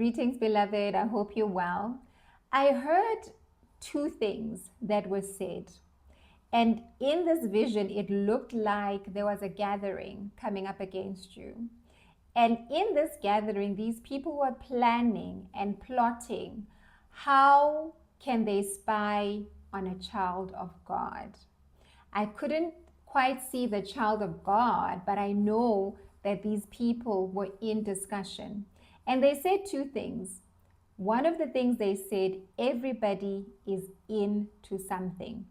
Greetings, beloved. I hope you're well. I heard two things that were said. And in this vision, it looked like there was a gathering coming up against you. And in this gathering, these people were planning and plotting how can they spy on a child of God. I couldn't quite see the child of God, but I know that these people were in discussion. And they said two things. One of the things they said, everybody is into something.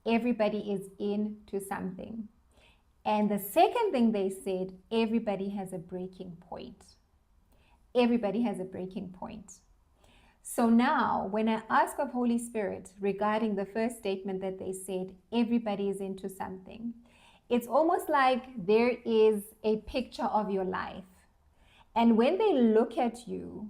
Everybody is into something. And the second thing they said, everybody has a breaking point. Everybody has a breaking point. So now, when I ask of Holy Spirit regarding the first statement that they said, everybody is into something, it's almost like there is a picture of your life. And when they look at you,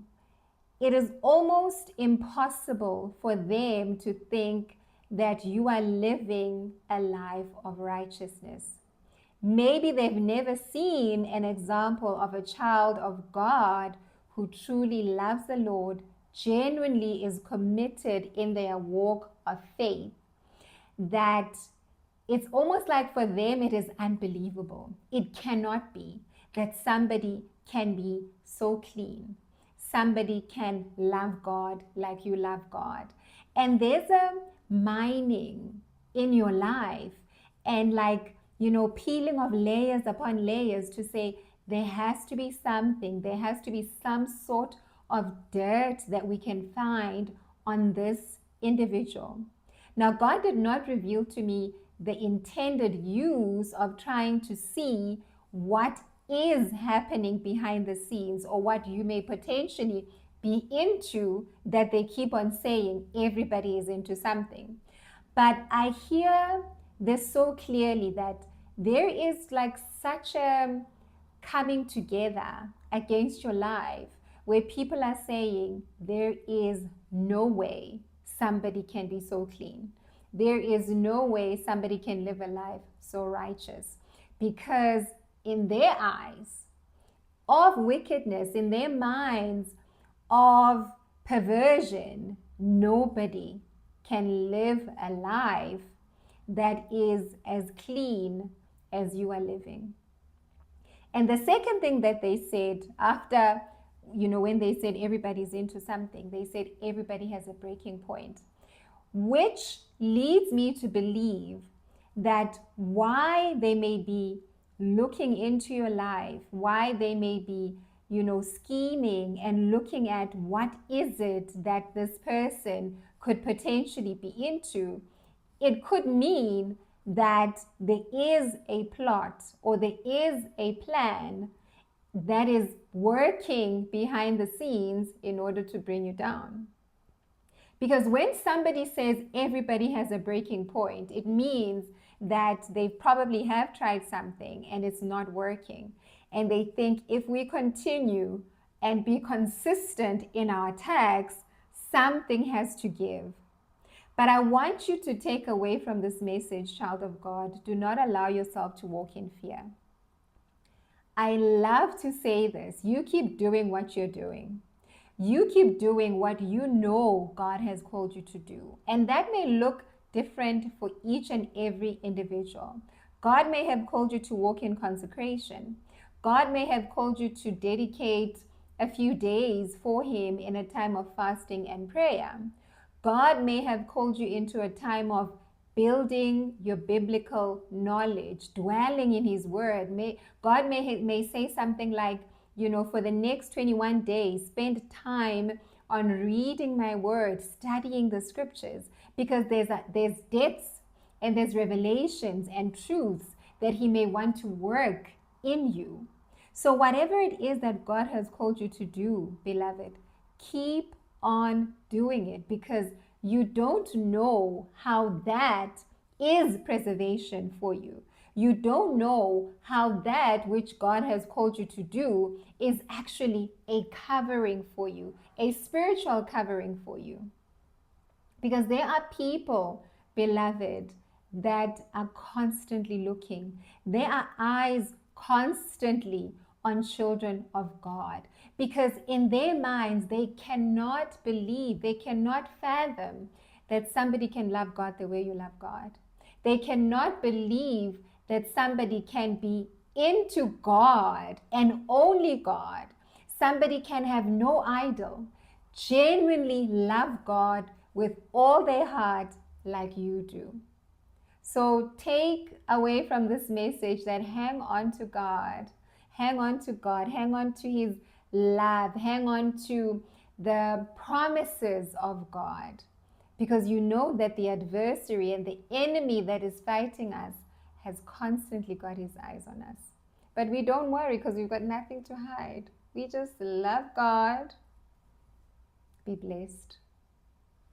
it is almost impossible for them to think that you are living a life of righteousness. Maybe they've never seen an example of a child of God who truly loves the Lord, genuinely is committed in their walk of faith, that it's almost like for them it is unbelievable. It cannot be that somebody can be so clean. Somebody can love God like you love God. And there's a mining in your life and peeling of layers upon layers to say there has to be something, there has to be some sort of dirt that we can find on this individual. Now, God did not reveal to me the intended use of trying to see what is happening behind the scenes or what you may potentially be into, that they keep on saying everybody is into something. But I hear this so clearly that there is like such a coming together against your life where people are saying there is no way somebody can be so clean. There is no way somebody can live a life so righteous, because in their eyes of wickedness, in their minds of perversion, nobody can live a life that is as clean as you are living. And the second thing that they said after, when they said everybody's into something, they said everybody has a breaking point, which leads me to believe that why they may be looking into your life, why they may be, scheming and looking at what is it that this person could potentially be into, it could mean that there is a plot or there is a plan that is working behind the scenes in order to bring you down. Because when somebody says everybody has a breaking point, it means that they probably have tried something and it's not working. And they think if we continue and be consistent in our attacks, something has to give. But I want you to take away from this message, child of God, do not allow yourself to walk in fear. I love to say this. You keep doing what you're doing. You keep doing what you know God has called you to do. And that may look different for each and every individual. God may have called you to walk in consecration. God may have called you to dedicate a few days for Him in a time of fasting and prayer. God may have called you into a time of building your biblical knowledge, dwelling in His Word. God may say something like, for the next 21 days, spend time on reading my word, studying the scriptures, because there's depths and there's revelations and truths that He may want to work in you. So whatever it is that God has called you to do, beloved, keep on doing it, because you don't know how that is preservation for you. You don't know how that which God has called you to do is actually a covering for you, a spiritual covering for you. Because there are people, beloved, that are constantly looking. There are eyes constantly on children of God. Because in their minds, they cannot believe, they cannot fathom that somebody can love God the way you love God. They cannot believe that somebody can be into God and only God. Somebody can have no idol, genuinely love God with all their heart like you do. So take away from this message that hang on to God, hang on to God, hang on to His love, hang on to the promises of God. Because you know that the adversary and the enemy that is fighting us has constantly got his eyes on us. But we don't worry because we've got nothing to hide. We just love God. Be blessed.